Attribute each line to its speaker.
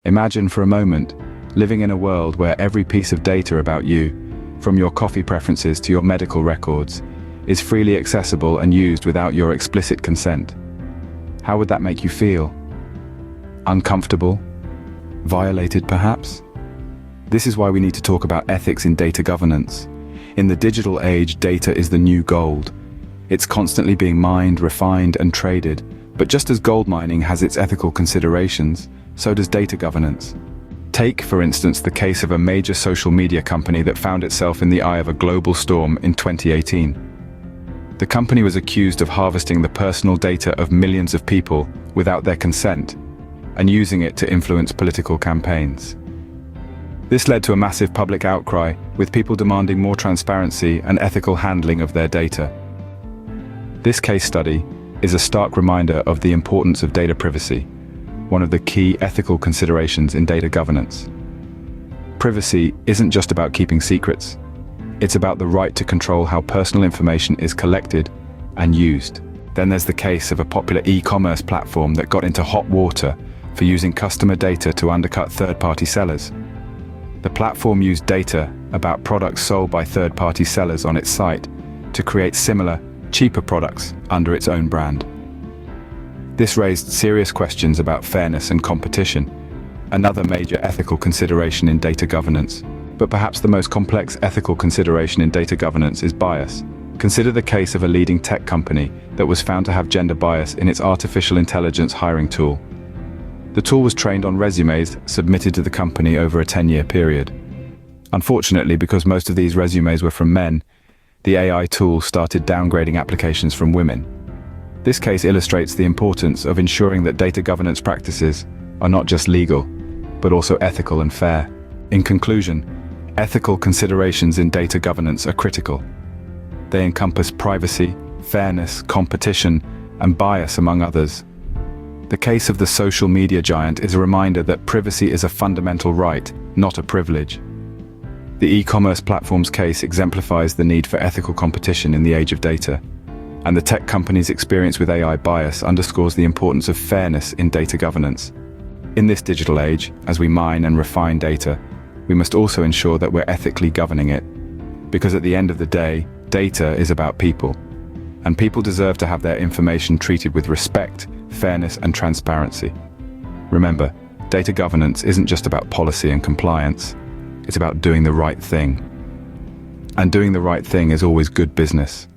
Speaker 1: Imagine for a moment living in a world where every piece of data about you, from your coffee preferences to your medical records, is freely accessible and used without your explicit consent. How would that make you feel? Uncomfortable? Violated, perhaps? This is why we need to talk about ethics in data governance. In the digital age, data is the new gold. It's constantly being mined, refined, and traded. But just as gold mining has its ethical considerations, so does data governance. Take, for instance, the case of a major social media company that found itself in the eye of a global storm in 2018. The company was accused of harvesting the personal data of millions of people without their consent and using it to influence political campaigns. This led to a massive public outcry, with people demanding more transparency and ethical handling of their data. This case study is a stark reminder of the importance of data privacy, one of the key ethical considerations in data governance. Privacy isn't just about keeping secrets. It's about the right to control how personal information is collected and used. Then there's the case of a popular e-commerce platform that got into hot water for using customer data to undercut third-party sellers. The platform used data about products sold by third-party sellers on its site to create similar, cheaper products under its own brand. This raised serious questions about fairness and competition, another major ethical consideration in data governance. But perhaps the most complex ethical consideration in data governance is bias. Consider the case of a leading tech company that was found to have gender bias in its artificial intelligence hiring tool. The tool was trained on resumes submitted to the company over a 10-year period. Unfortunately, because most of these resumes were from men, the AI tool started downgrading applications from women. This case illustrates the importance of ensuring that data governance practices are not just legal, but also ethical and fair. In conclusion, ethical considerations in data governance are critical. They encompass privacy, fairness, competition, and bias, among others. The case of the social media giant is a reminder that privacy is a fundamental right, not a privilege. The e-commerce platform's case exemplifies the need for ethical competition in the age of data. And the tech company's experience with AI bias underscores the importance of fairness in data governance. In this digital age, as we mine and refine data, we must also ensure that we're ethically governing it. Because at the end of the day, data is about people. And people deserve to have their information treated with respect, fairness, and transparency. Remember, data governance isn't just about policy and compliance. It's about doing the right thing. And doing the right thing is always good business.